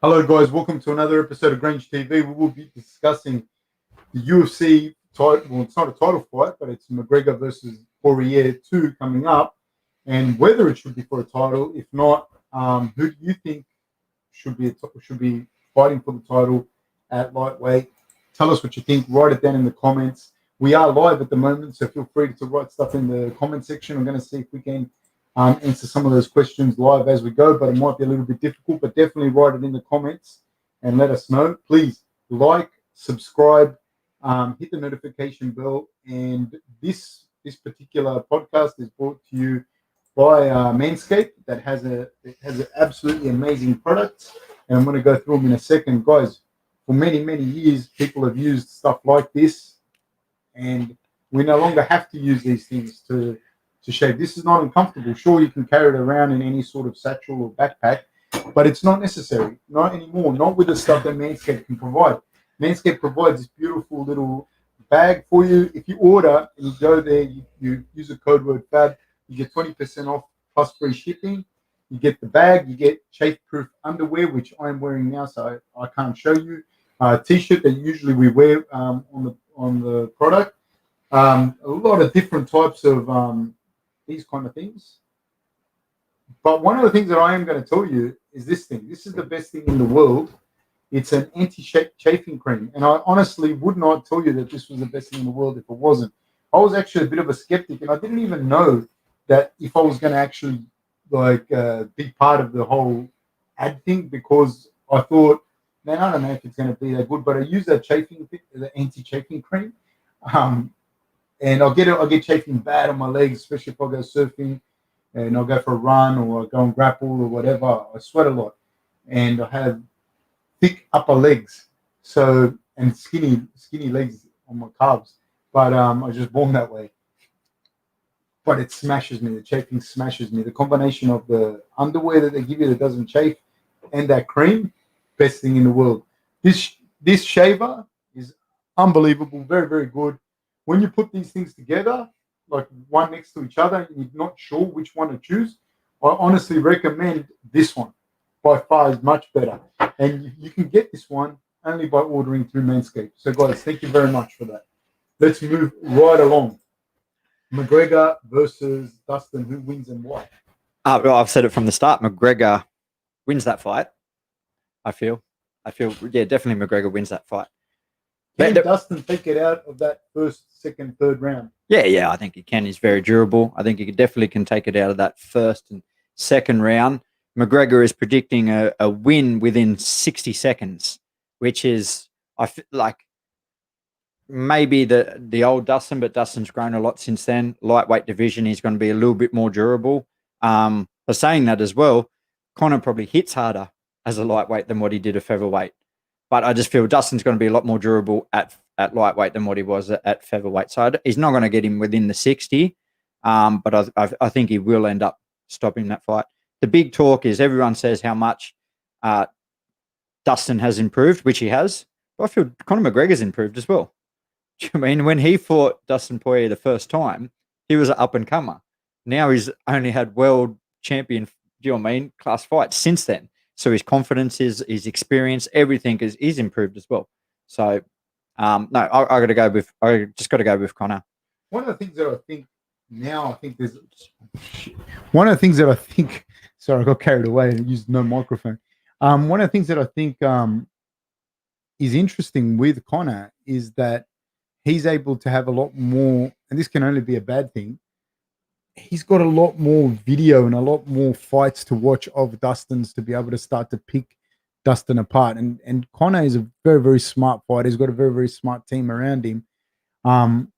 Hello, guys. Welcome to another episode of Grange TV. We will be discussing the UFC title. Well, it's not a title fight, but it's McGregor versus Poirier 2 coming up, and whether it should be for a title. If not, who do you think should be fighting for the title at lightweight? Tell us what you think. Write it down in the comments. We are live at the moment, so feel free to write stuff in the comment section. I'm going to see if we can answer some of those questions live as we go, but it might be a little bit difficult. But definitely write it in the comments and let us know. Please like, subscribe, hit the notification bell. And this particular podcast is brought to you by Manscaped. That has an absolutely amazing product, and I'm going to go through them in a second, guys. For many years, people have used stuff like this, and we no longer have to use these things to shave. This is not uncomfortable. Sure, you can carry it around in any sort of satchel or backpack, but it's not necessary. Not anymore. Not with the stuff that Manscaped can provide. Manscaped provides this beautiful little bag for you. If you order and you go there, you use the code word FAB, you get 20% off plus free shipping. You get the bag, you get chafe-proof underwear, which I'm wearing now, so I can't show you. T-shirt that usually we wear on the product. A lot of different types of these kind of things. But one of the things that I am going to tell you is this thing. This is the best thing in the world. It's an anti-chafing cream. And I honestly would not tell you that this was the best thing in the world if it wasn't. I was actually a bit of a skeptic, and I didn't even know that if I was going to actually be part of the whole ad thing, because I thought, man, I don't know if it's going to be that good. But I use that the anti-chafing cream. And I'll get chafing bad on my legs, especially if I go surfing and I'll go for a run or I'll go and grapple or whatever. I sweat a lot, and I have thick upper legs, and skinny legs on my calves. But I was just born that way. But it smashes me. The chafing smashes me. The combination of the underwear that they give you that doesn't chafe and that cream, best thing in the world. This shaver is unbelievable. Very, very good. When you put these things together, like one next to each other, and you're not sure which one to choose, I honestly recommend this one. By far is much better. And you can get this one only by ordering through Manscaped. So, guys, thank you very much for that. Let's move right along. McGregor versus Dustin. Who wins and why? Well, I've said it from the start. McGregor wins that fight. I feel, yeah, definitely McGregor wins that fight. Can Dustin take it out of that first, second, third round? Yeah, I think he can. He's very durable. I think he definitely can take it out of that first and second round. McGregor is predicting a win within 60 seconds, which is, I feel like, maybe the old Dustin, but Dustin's grown a lot since then. Lightweight division, he's going to be a little bit more durable. For saying that as well, Conor probably hits harder as a lightweight than what he did at featherweight. But I just feel Dustin's going to be a lot more durable at lightweight than what he was at featherweight. So he's not going to get him within the 60, but I think he will end up stopping that fight. The big talk is everyone says how much Dustin has improved, which he has. But I feel Conor McGregor's improved as well. Do you mean when he fought Dustin Poirier the first time, he was an up-and-comer. Now he's only had world champion, class fights since then. So his confidence, his experience, everything is improved as well. So no, I just got to go with Conor. One of the things that I think one of the things that I think, sorry, I got carried away and used no microphone. One of the things that I think is interesting with Conor is that he's able to have a lot more, and this can only be a bad thing. He's got a lot more video and a lot more fights to watch of Dustin's to be able to start to pick Dustin apart. And Conor is a very, very smart fighter. He's got a very, very smart team around him. And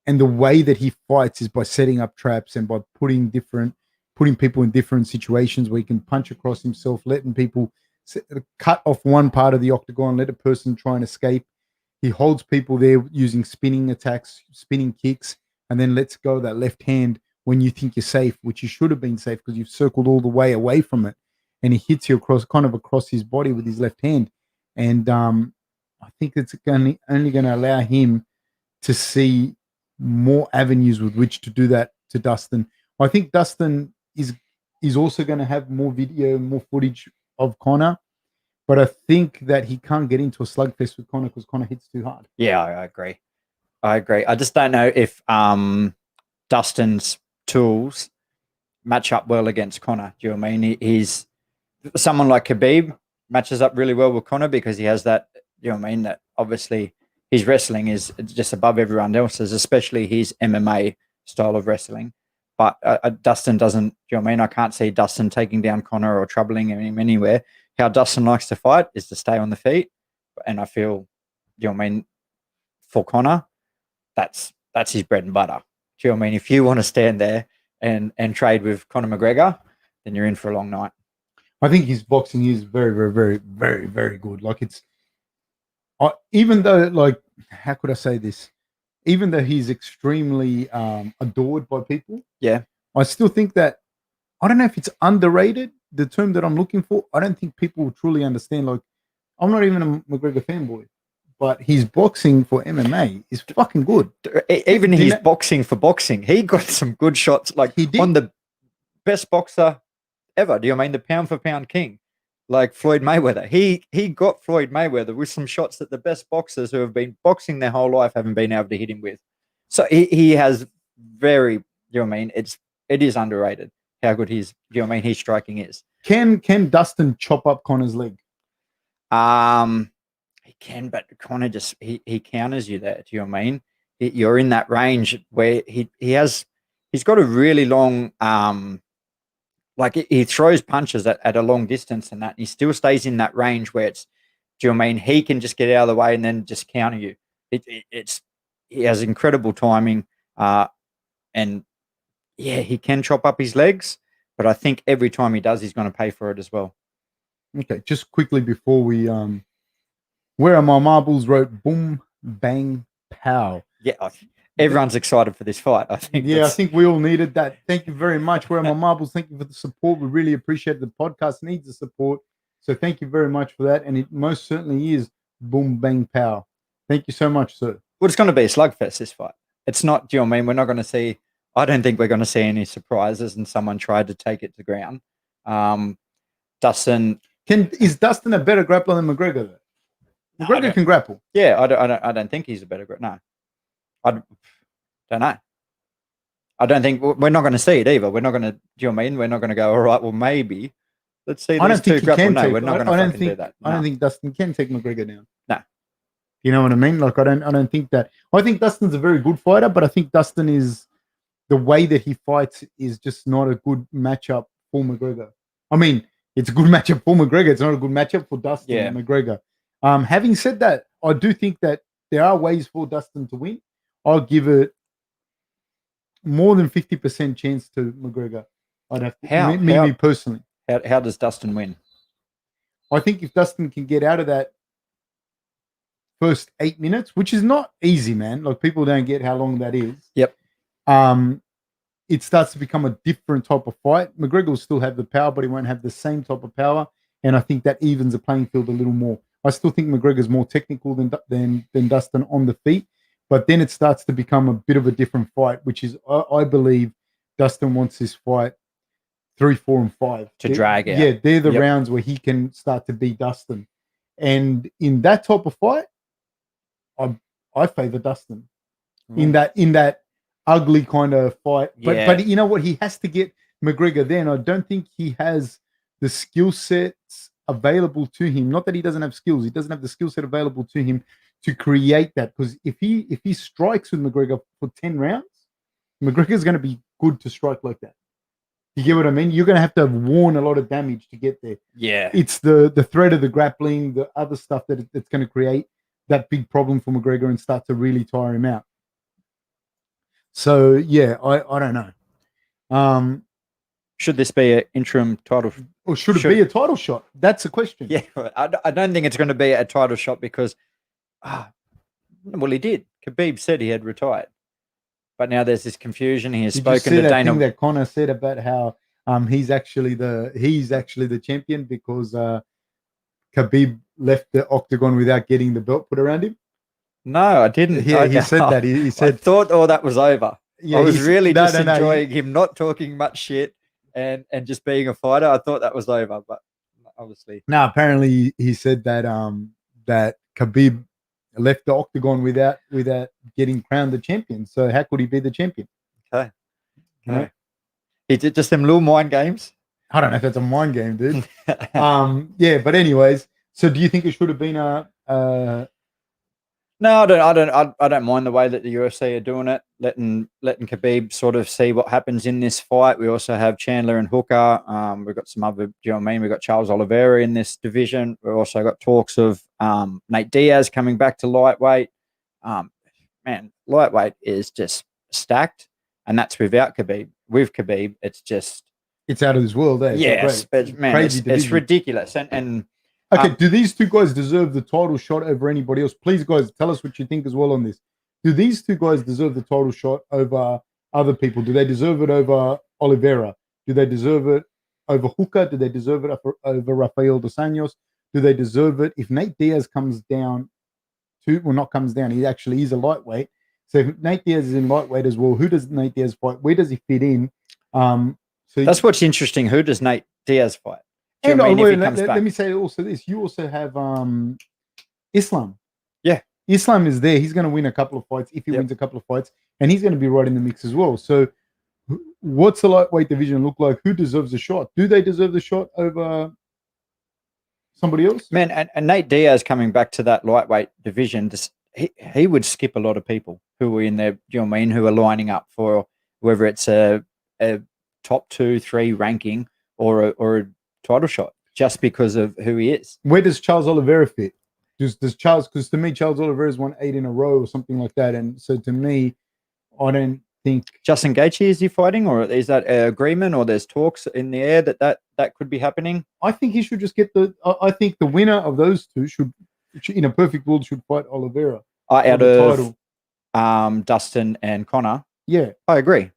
the way that he fights is by setting up traps and by putting people in different situations where he can punch across himself, letting people cut off one part of the octagon, let a person try and escape. He holds people there using spinning attacks, spinning kicks, and then lets go that left hand when you think you're safe, which you should have been safe because you've circled all the way away from it. And he hits you across his body with his left hand. And I think it's only going to allow him to see more avenues with which to do that to Dustin. I think Dustin is also going to have more video, more footage of Conor. but I think that he can't get into a slugfest with Conor because Conor hits too hard. Yeah, I agree. I just don't know if Dustin's tools match up well against Conor. Do you know what I mean? He's someone like Khabib matches up really well with Conor because he has that, you know what I mean, that obviously his wrestling is just above everyone else's, especially his MMA style of wrestling. But Dustin doesn't, you know what I mean? I can't see Dustin taking down Conor or troubling him anywhere. How Dustin likes to fight is to stay on the feet. And I feel, you know what I mean, for Conor, that's his bread and butter. Do you know what I mean? If you want to stand there and trade with Conor McGregor, then you're in for a long night. I think his boxing is very, very, very, very, very good. Like it's, even though, like, how could I say this? Even though he's extremely adored by people, yeah, I still think that, I don't know if it's underrated, the term that I'm looking for. I don't think people will truly understand. Like, I'm not even a McGregor fanboy, but his boxing for MMA is fucking good. Even his boxing for boxing, he got some good shots. Like, he did. On the best boxer ever. Do you know what I mean? The pound for pound king, like Floyd Mayweather. He got Floyd Mayweather with some shots that the best boxers who have been boxing their whole life haven't been able to hit him with. So he has very, you know what I mean? It is underrated how good his, you know what I mean, his striking is. Can Dustin chop up Conor's leg? He can, but Conor just he counters you there. Do you know what I mean? You're in that range where he's got a really long like he throws punches at a long distance and that, and he still stays in that range where it's, do you know what I mean? He can just get out of the way and then just counter you. He has incredible timing, and yeah, he can chop up his legs, but I think every time he does, he's going to pay for it as well. Okay, just quickly before we where are my marbles wrote boom bang pow. Yeah, everyone's excited for this fight, I think. Yeah, I think we all needed that. Thank you very much. Where are my marbles? Thank you for the support. We really appreciate it. The podcast needs the support. So thank you very much for that. And it most certainly is boom bang pow. Thank you so much, sir. Well, it's going to be a slugfest, this fight. It's not, do you know what I mean? We're not going to see, I don't think we're going to see any surprises and someone tried to take it to ground. Dustin. Is Dustin a better grappler than McGregor, though? McGregor can grapple. Yeah, I don't think he's a better grappler. No. I don't know. I don't think we're not going to see it either. We're not going to, do you know what I mean? We're not going to go, all right, well, maybe. Let's see these two grapple. No, we're not going to do that. No. I don't think Dustin can take McGregor down. No. You know what I mean? Like, I don't think that. I think Dustin's a very good fighter, but I think Dustin is, the way that he fights is just not a good matchup for McGregor. I mean, it's a good matchup for McGregor. It's not a good matchup for Dustin and McGregor. Having said that, I do think that there are ways for Dustin to win. I'll give it more than 50% chance to McGregor. I'd have to, me personally. How does Dustin win? I think if Dustin can get out of that first 8 minutes, which is not easy, man. Like, people don't get how long that is. Yep. It starts to become a different type of fight. McGregor will still have the power, but he won't have the same type of power. And I think that evens the playing field a little more. I still think McGregor's more technical than Dustin on the feet. But then it starts to become a bit of a different fight, which is, I believe, Dustin wants this fight 3, 4, and 5 to drag out. Yeah, they're the rounds where he can start to beat Dustin. And in that type of fight, I favor Dustin in that ugly kind of fight. But you know what? He has to get McGregor there. And I don't think he has the skill sets available to him. Not that he doesn't have skills. He doesn't have the skill set available to him to create that. Because if he strikes with McGregor for 10 rounds, McGregor's going to be good to strike like that. You get what I mean? You're going to have worn a lot of damage to get there. Yeah. It's the threat of the grappling, the other stuff that it's going to create that big problem for McGregor and start to really tire him out. So, yeah, I don't know. Should this be an interim title? Or should it be a title shot? That's the question. Yeah, I don't think it's going to be a title shot because, well, he did. Khabib said he had retired. But now there's this confusion. He has spoken to Dana. Thing that Conor said about how he's actually the champion because Khabib left the octagon without getting the belt put around him. No, I didn't. Yeah, he said that. He said, I thought all that was over. Yeah, I was really enjoying him not talking much shit and just being a fighter. I thought that was over, but obviously. No, apparently he said that that Khabib left the octagon without getting crowned the champion. So how could he be the champion? Okay. You know? He did just them little mind games. I don't know if that's a mind game, dude. Yeah, but anyways, so do you think it should have been No, I don't mind the way that the UFC are doing it, letting Khabib sort of see what happens in this fight. We also have Chandler and Hooker. We've got some other, do you know what I mean? We've got Charles Oliveira in this division. We've also got talks of Nate Diaz coming back to lightweight. Man, lightweight is just stacked, and that's without Khabib. With Khabib, it's out of this world, eh? Yes, but man, it's ridiculous. And okay, do these two guys deserve the title shot over anybody else? Please, guys, tell us what you think as well on this. Do these two guys deserve the title shot over other people? Do they deserve it over Oliveira? Do they deserve it over Hooker? Do they deserve it over Rafael dos Anjos? Do they deserve it if Nate Diaz comes down not comes down, he actually is a lightweight. So if Nate Diaz is in lightweight as well, who does Nate Diaz fight? Where does he fit in? So that's what's interesting. Who does Nate Diaz fight? And let me say also this. You also have Islam. Yeah. Islam is there. He's going to win a couple of fights if he wins a couple of fights. And he's going to be right in the mix as well. So what's the lightweight division look like? Who deserves a shot? Do they deserve the shot over somebody else? Man, and Nate Diaz coming back to that lightweight division, he would skip a lot of people who were in there, do you know what I mean, who are lining up for whether it's a top 2-3 ranking or a title shot, just because of who he is. Where does Charles Oliveira fit? Does Charles, because to me, Charles Oliveira's won 8 in a row or something like that. And so to me, I don't think Justin Gaethje, is he fighting, or is that an agreement, or there's talks in the air that could be happening? I think he should just get I think the winner of those two should in a perfect world, should fight Oliveira out of Dustin and Conor. Yeah, I agree.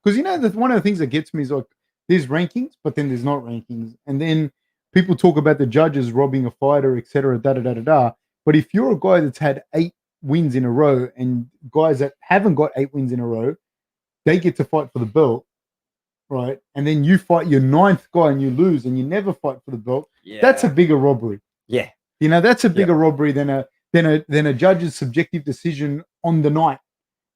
Because one of the things that gets me is like there's rankings, but then there's not rankings, and then people talk about the judges robbing a fighter, etc. Da da da da da. But if you're a guy that's had 8 wins in a row, and guys that haven't got 8 wins in a row, they get to fight for the belt, right? And then you fight your 9th guy and you lose, and you never fight for the belt. Yeah. That's a bigger robbery. Yeah, that's a bigger robbery than a judge's subjective decision on the night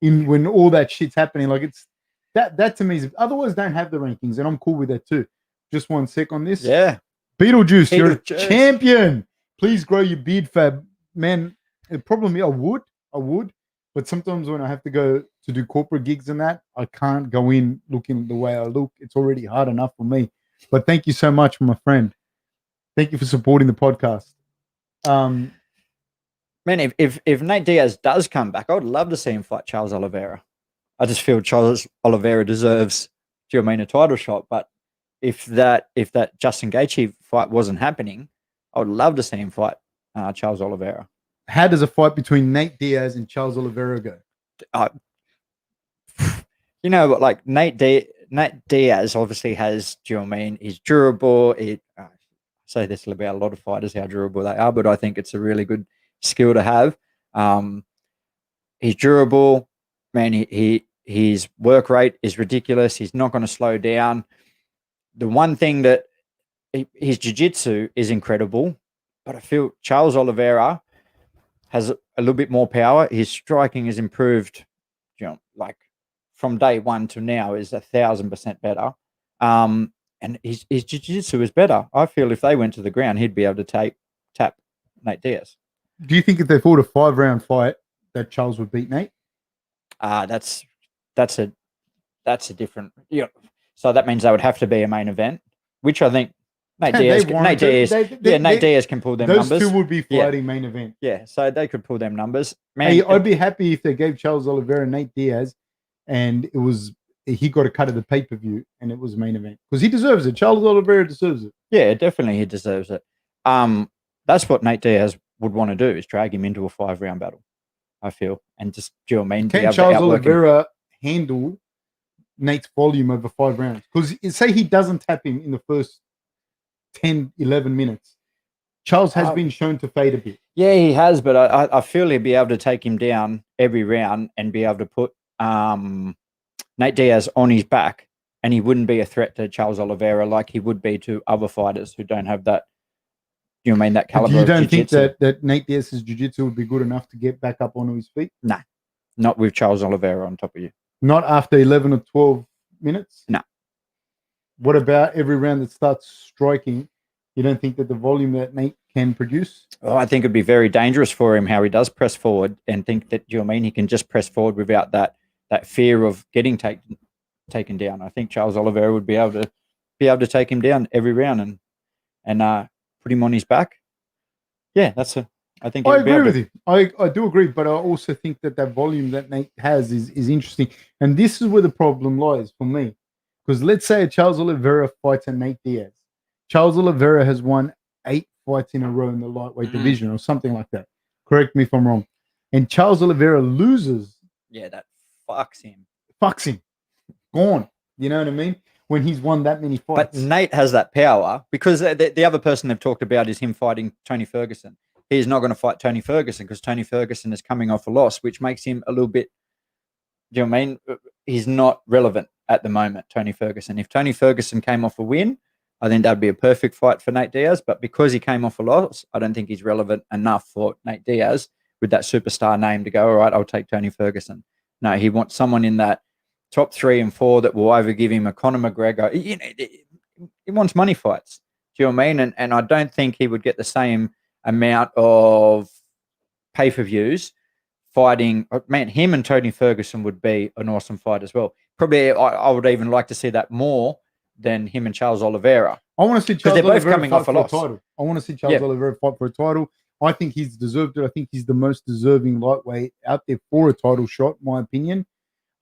when all that shit's happening. Like it's that to me is otherwise don't have the rankings, and I'm cool with that too. Just one sec on this. Yeah, Beetlejuice, you're a champion. Please grow your beard, Fab. Man, the problem is I would, but sometimes when I have to go to do corporate gigs and that, I can't go in looking the way I look. It's already hard enough for me. But thank you so much, my friend. Thank you for supporting the podcast. Man, if Nate Diaz does come back, I would love to see him fight Charles Oliveira. I just feel Charles Oliveira deserves, do you know what I mean, a title shot. But if that Justin Gaethje fight wasn't happening, I would love to see him fight Charles Oliveira. How does a fight between Nate Diaz and Charles Oliveira go? Like Nate Diaz obviously has, do you know what I mean? He's durable. I say this about a lot of fighters, how durable they are, but I think it's a really good skill to have. He's durable, man. His work rate is ridiculous. He's not going to slow down. The one thing that his jiu-jitsu is incredible, but I feel Charles Oliveira has a little bit more power. His striking has improved, like from day one to now is 1,000% better. And his jiu-jitsu is better. I feel if they went to the ground, he'd be able to tap Nate Diaz. Do you think if they fought a 5-round fight that Charles would beat Nate? That's a different. So that means they would have to be a main event, which I think Nate Diaz can pull them numbers. Those two would be fighting main event. Yeah, so they could pull them numbers. Man, hey, I'd be happy if they gave Charles Oliveira and Nate Diaz, and he got a cut of the pay-per-view, and it was main event because he deserves it. Charles Oliveira deserves it. Yeah, definitely, he deserves it. That's what Nate Diaz would want to do, is drag him into a 5-round battle, I feel, and just, do you know what I mean? Can Charles Oliveira handle Nate's volume over 5 rounds? Because say he doesn't tap him in the first 10, 11 minutes. Charles has been shown to fade a bit. Yeah, he has, but I feel he'd be able to take him down every round and be able to put Nate Diaz on his back, and he wouldn't be a threat to Charles Oliveira like he would be to other fighters who don't have that you know what I mean, that caliber. You don't think jiu-jitsu. that Nate Diaz's jiu-jitsu would be good enough to get back up onto his feet? Nah, not with Charles Oliveira on top of you. Not after 11 or 12 minutes? No. What about every round that starts striking? You don't think that the volume that Nate can produce? Oh, I think it'd be very dangerous for him how he does press forward, and think that, you know what I mean, he can just press forward without that fear of getting taken down. I think Charles Oliveira would be able to take him down every round and put him on his back. Yeah, I think I agree with you. I do agree, but I also think that volume that Nate has is interesting. And this is where the problem lies for me. Because let's say Charles Oliveira fights a Nate Diaz. Charles Oliveira has won 8 fights in a row in the lightweight division or something like that. Correct me if I'm wrong. And Charles Oliveira loses. Yeah, that fucks him. Gone. You know what I mean? When he's won that many fights. But Nate has that power, because the other person they've talked about is him fighting Tony Ferguson. He's not going to fight Tony Ferguson because Tony Ferguson is coming off a loss, which makes him a little bit, do you know what I mean? He's not relevant at the moment, Tony Ferguson. If Tony Ferguson came off a win, I think that'd be a perfect fight for Nate Diaz. But because he came off a loss, I don't think he's relevant enough for Nate Diaz with that superstar name to go, all right, I'll take Tony Ferguson. No, he wants someone in that top 3 and 4 that will either give him a Conor McGregor. He wants money fights. Do you know what I mean? And I don't think he would get the same amount of pay-per-views fighting. Man, him and Tony Ferguson would be an awesome fight as well. Probably I would even like to see that more than him and Charles Oliveira. I want to see Charles Oliveira both coming fight off a for loss. title. I want to see Charles Oliveira fight for a title. I think he's deserved it. I think he's the most deserving lightweight out there for a title shot, in my opinion.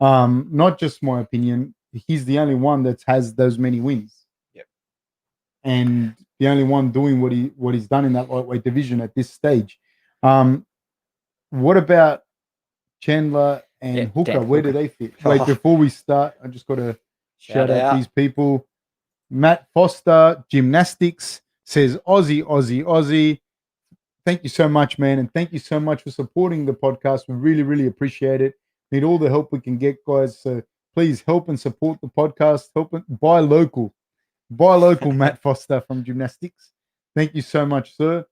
Not just my opinion. He's the only one that has those many wins. Yep. And the only one doing what he's done in that lightweight division at this stage. What about Chandler and Hooker? Where do they fit? Wait, before we start, I just got to shout out these people. Matt Foster, Gymnastics, says Aussie, Aussie, Aussie. Thank you so much, man. And thank you so much for supporting the podcast. We really, really appreciate it. Need all the help we can get, guys. So please help and support the podcast. Buy local. Matt Foster from Gymnastics. Thank you so much, sir.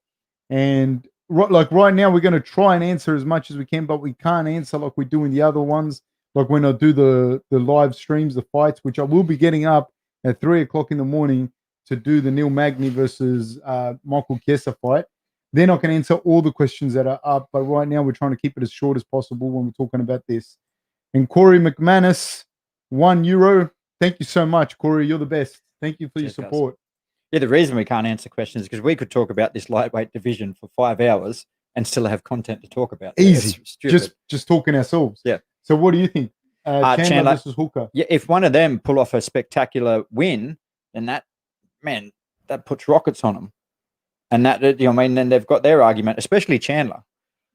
And right now, we're going to try and answer as much as we can, but we can't answer like we do in the other ones. Like when I do the live streams, the fights, which I will be getting up at 3:00 in the morning to do the Neil Magny versus Michael Chiesa fight. Then I can answer all the questions that are up. But right now, we're trying to keep it as short as possible when we're talking about this. And Corey McManus, €1. Thank you so much, Corey. You're the best. Thank you for your support. Guys. Yeah, the reason we can't answer questions is because we could talk about this lightweight division for 5 hours and still have content to talk about. Easy. Just talking ourselves. Yeah. So what do you think? Chandler versus Hooker. Yeah, if one of them pull off a spectacular win, then that puts rockets on them. And that, you know what I mean, then they've got their argument, especially Chandler,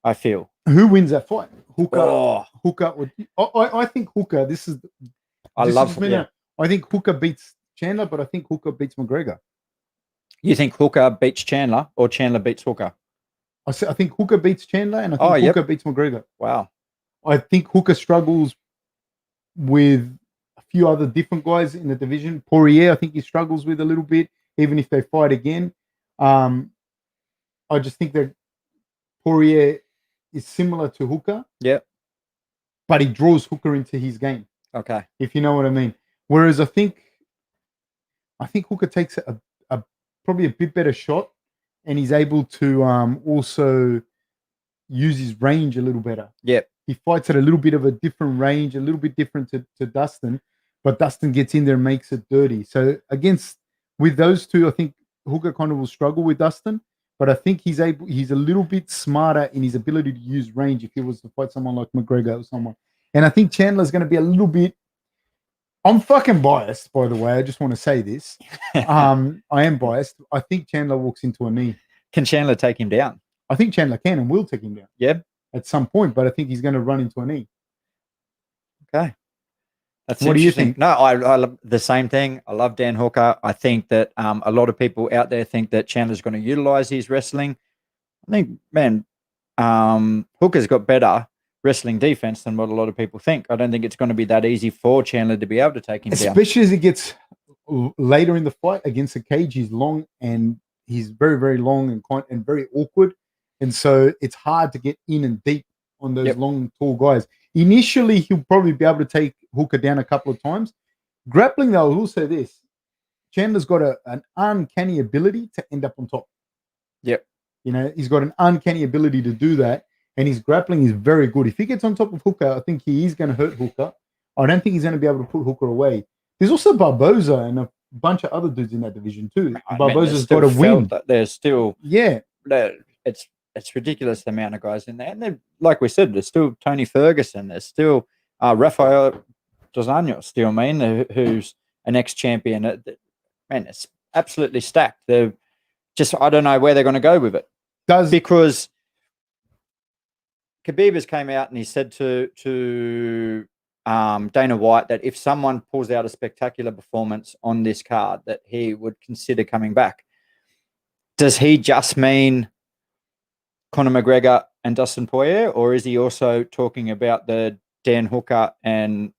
I feel. Who wins that fight? Hooker. Oh. Hooker would. I think Hooker. I think Hooker beats Chandler, but I think Hooker beats McGregor. You think Hooker beats Chandler or Chandler beats Hooker? I think Hooker beats Chandler, and I think Hooker beats McGregor. Wow. I think Hooker struggles with a few other different guys in the division. Poirier, I think he struggles with a little bit, even if they fight again. I just think that Poirier is similar to Hooker. Yeah. But he draws Hooker into his game. Okay. If you know what I mean. Whereas I think Hooker takes probably a bit better shot, and he's able to also use his range a little better. Yeah. He fights at a little bit of a different range, a little bit different to Dustin, but Dustin gets in there and makes it dirty. So with those two, I think Hooker kind of will struggle with Dustin, but I think he's a little bit smarter in his ability to use range if he was to fight someone like McGregor or someone. And I think Chandler's going to be a little bit. I'm fucking biased, by the way. I just want to say this. I am biased. I think Chandler walks into a knee. Can Chandler take him down? I think Chandler can and will take him down. Yeah. At some point, but I think he's going to run into a knee. Okay. That's what do you think? No, I love the same thing. I love Dan Hooker. I think that a lot of people out there think that Chandler's going to utilize his wrestling. I think, man, Hooker's got better wrestling defense than what a lot of people think. I don't think it's going to be that easy for Chandler to be able to take him down. Especially as he gets later in the fight against the cage. He's long and he's very, very long and very awkward. And so it's hard to get in and deep on those long, tall guys. Initially, he'll probably be able to take Hooker down a couple of times. Grappling, though, I will say this. Chandler's got an uncanny ability to end up on top. Yep. You know, he's got an uncanny ability to do that. And his grappling is very good. If he gets on top of Hooker, I think he is going to hurt Hooker. I don't think he's going to be able to put Hooker away. There's also Barboza and a bunch of other dudes in that division too. Barboza's got to win. There's still it's ridiculous the amount of guys in there. And like we said, there's still Tony Ferguson. There's still Rafael Dos Anjos. Do you know what I mean? Who's an ex-champion? Man, it's absolutely stacked. They're just I don't know where they're going to go with it. Because Khabib has came out and he said to Dana White that if someone pulls out a spectacular performance on this card, that he would consider coming back. Does he just mean Conor McGregor and Dustin Poirier, or is he also talking about the Dan Hooker and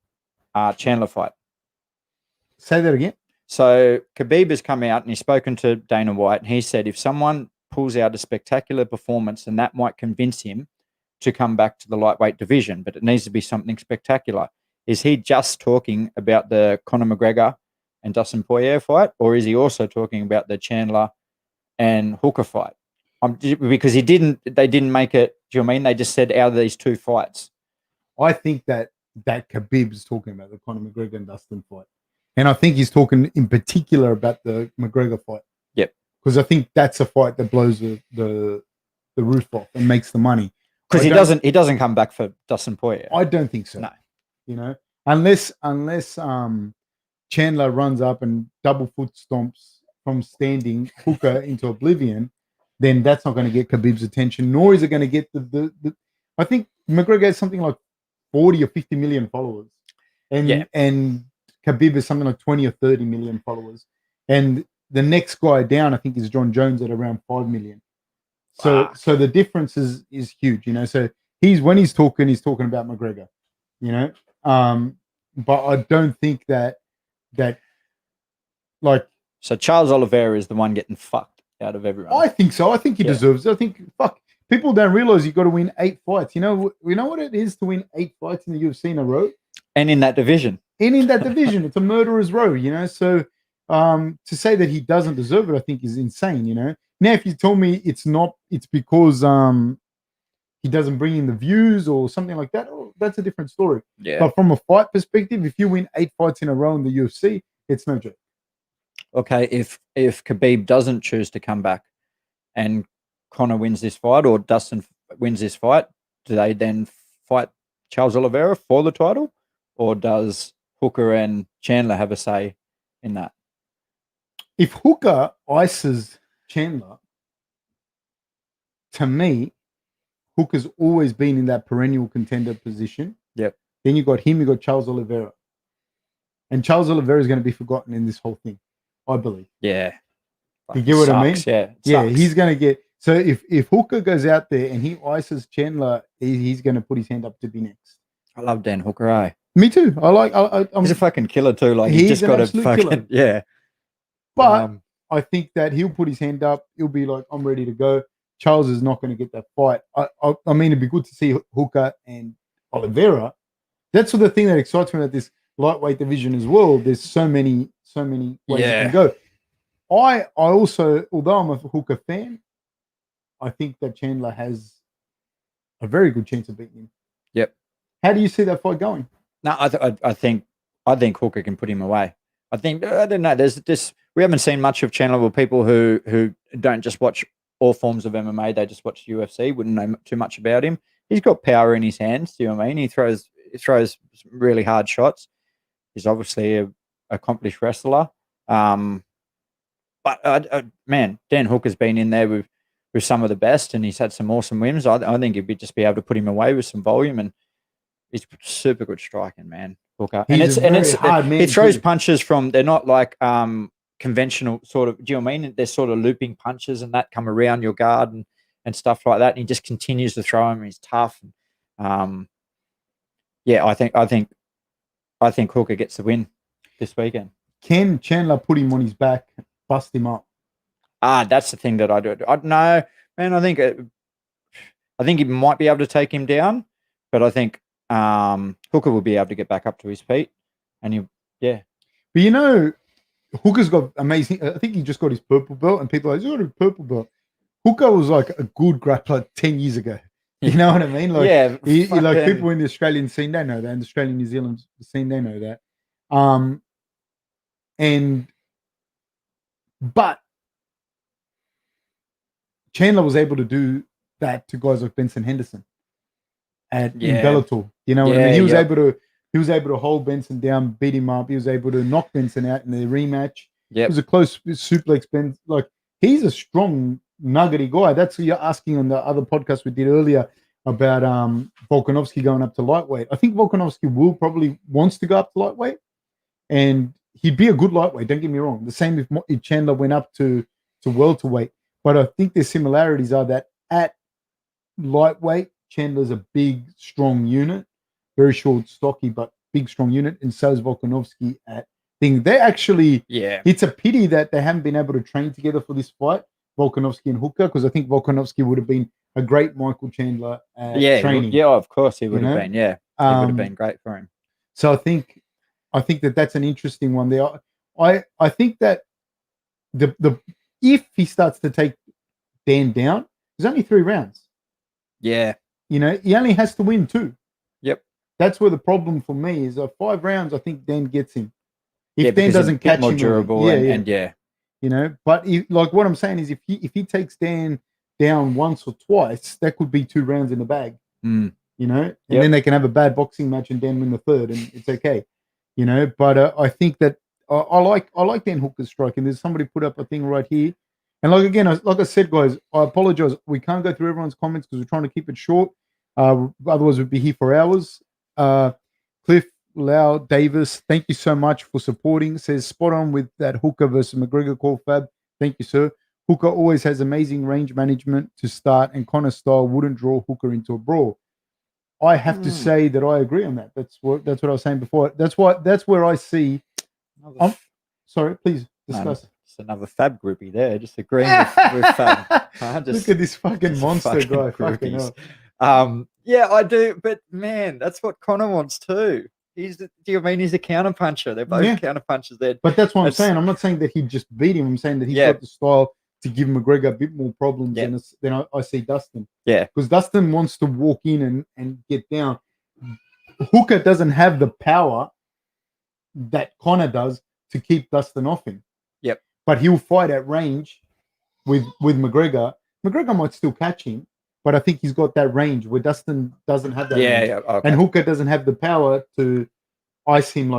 Chandler fight? Say that again. So Khabib has come out and he's spoken to Dana White, and he said if someone pulls out a spectacular performance, and that might convince him to come back to the lightweight division, but it needs to be something spectacular. Is he just talking about the Conor McGregor and Dustin Poirier fight, or is he also talking about the Chandler and Hooker fight? Because they didn't make it. Do you know what I mean? They just said out of these two fights. I think that Khabib's talking about the Conor McGregor and Dustin fight, and I think he's talking in particular about the McGregor fight. Yep. Because I think that's a fight that blows the roof off and makes the money. Because he doesn't come back for Dustin Poirier. I don't think so. No. You know, unless Chandler runs up and double foot stomps from standing Hooker into oblivion, then that's not going to get Khabib's attention, nor is it going to get the I think McGregor has something like 40 or 50 million followers. And Khabib is something like 20 or 30 million followers. And the next guy down, I think, is John Jones at around 5 million. So the difference is huge, you know. So when he's talking about McGregor, you know. But I don't think that like. So Charles Oliveira is the one getting fucked out of everyone. I think so. I think he deserves it. I think people don't realize you got to win 8 fights. You know what it is to win 8 fights in the UFC in a row, and in that division. It's a murderer's row, you know. So to say that he doesn't deserve it, I think is insane, you know. Now, if you tell me it's because he doesn't bring in the views or something like that, that's a different story. Yeah. But from a fight perspective, if you win 8 fights in a row in the UFC, it's no joke. Okay, if Khabib doesn't choose to come back and Conor wins this fight or Dustin wins this fight, do they then fight Charles Oliveira for the title, or does Hooker and Chandler have a say in that? If Hooker ices Chandler, to me, Hooker's always been in that perennial contender position. Yep. Then you got him, you got Charles Oliveira. And Charles Oliveira is going to be forgotten in this whole thing, I believe. Yeah. You get what I mean? Yeah. He's going to get. So if Hooker goes out there and he ices Chandler, he's going to put his hand up to be next. I love Dan Hooker, eh? Me too. He's a fucking killer too. Like he's just got a fucking killer. But I think that he'll put his hand up. He'll be like, I'm ready to go. Charles is not going to get that fight. I mean, it'd be good to see Hooker and Oliveira. That's the thing that excites me about this lightweight division as well. There's so many ways you can go. I also, although I'm a Hooker fan, I think that Chandler has a very good chance of beating him. Yep. How do you see that fight going? No, I think Hooker can put him away. I don't know. There's this. We haven't seen much of Chandler with people who don't just watch all forms of MMA. They just watch UFC. Wouldn't know too much about him. He's got power in his hands. Do you know what I mean? He throws really hard shots. He's obviously an accomplished wrestler. But man, Dan Hooker's been in there with some of the best, and he's had some awesome wins. I think he'd just be able to put him away with some volume, and he's super good striking, man. Hooker, he throws punches from. They're not like conventional sort of. Do you know what I mean? They're sort of looping punches and that come around your guard and stuff like that. And he just continues to throw him. He's tough. Yeah, I think Hooker gets the win this weekend. Can Chandler put him on his back, bust him up? That's the thing that I do. I no, man. I think he might be able to take him down, but I think Hooker will be able to get back up to his feet, and But you know, Hooker's got amazing. I think he just got his purple belt, and people are like, "You got a purple belt." Hooker was like a good grappler 10 years ago. You know what I mean? Like, yeah, he like people in the Australian scene, they know that, and the Australian New Zealand scene, they know that. But Chandler was able to do that to guys like Benson Henderson in Bellator. You know what I mean? He was able to hold Benson down, beat him up. He was able to knock Benson out in the rematch. Yeah, it was a close suplex. Like, he's a strong, nuggety guy. That's what you're asking on the other podcast we did earlier about Volkanovski going up to lightweight. I think Volkanovski probably wants to go up to lightweight, and he'd be a good lightweight. Don't get me wrong. The same if Chandler went up to welterweight. But I think the similarities are that at lightweight, Chandler's a big, strong unit, very short, stocky, but big, strong unit, and so is Volkanovski at thing. They actually, it's a pity that they haven't been able to train together for this fight, Volkanovski and Hooker, because I think Volkanovski would have been a great Michael Chandler training. Yeah, of course he would have been. Yeah, he would have been great for him. So I think that's an interesting one there. I think that the if he starts to take Dan down, there's only 3 rounds. Yeah. You know, he only has to win 2. Yep. That's where the problem for me is. 5 rounds, I think Dan gets him. If Dan doesn't catch him, more durable, and you know. But like what I'm saying is, if he takes Dan down once or twice, that could be 2 rounds in the bag. You know, and then they can have a bad boxing match and Dan win the 3rd, and it's okay. You know, but I think that I like Dan Hooker's striking. There's somebody put up a thing right here. And like I said, guys, I apologize. We can't go through everyone's comments because we're trying to keep it short. Otherwise, we'd be here for hours. Cliff Lau Davis, thank you so much for supporting. Says spot on with that Hooker versus McGregor call, Fab. Thank you, sir. Hooker always has amazing range management to start, and Conor style wouldn't draw Hooker into a brawl. I have to say that I agree on that. That's what I was saying before. That's where I see. Sorry, please discuss. Just another Fab groupie there, just agreeing with Fab. Look at this fucking monster guy. Fucking yeah, I do, but man, that's what Conor wants too. He's a counter puncher. They're both counter punchers there. But that's what I'm saying. I'm not saying that he'd just beat him. I'm saying that he's got the style to give McGregor a bit more problems than I see Dustin. Yeah. Because Dustin wants to walk in and get down. Hooker doesn't have the power that Conor does to keep Dustin off him. Yep. But he'll fight at range with McGregor. McGregor might still catch him, but I think he's got that range where Dustin doesn't have that range. Okay. And Hooker doesn't have the power to ice him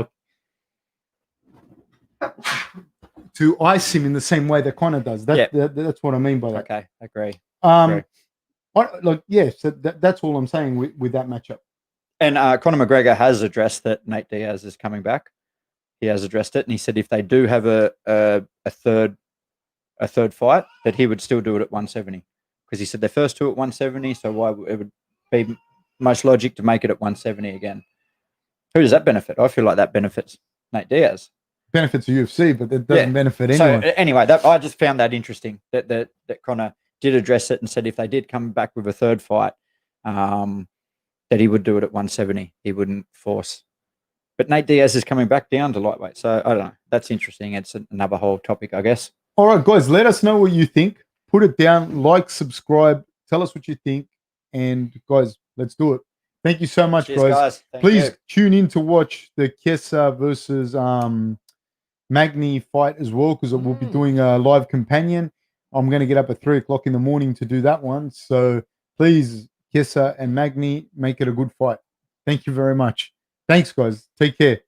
in the same way that Conor does. That's what I mean by that. Okay, agree. So that's all I'm saying with that matchup. And Conor McGregor has addressed that Nate Diaz is coming back. He has addressed it, and he said if they do have a third fight, that he would still do it at 170, because he said their first 2 at 170. So why it would be most logic to make it at 170 again? Who does that benefit? I feel like that benefits Nate Diaz. Benefits the UFC, but it doesn't benefit anyone. So anyway, I just found that interesting that Conor did address it and said if they did come back with a third fight, that he would do it at 170. He wouldn't force. But Nate Diaz is coming back down to lightweight. So I don't know. That's interesting. It's another whole topic, I guess. All right, guys, let us know what you think. Put it down, like, subscribe, tell us what you think. And guys, let's do it. Thank you so much, guys. Please tune in to watch the Chiesa versus Magny fight as well, because we'll be doing a live companion. I'm going to get up at 3:00 in the morning to do that one. So please, Chiesa and Magny, make it a good fight. Thank you very much. Thanks, guys. Take care.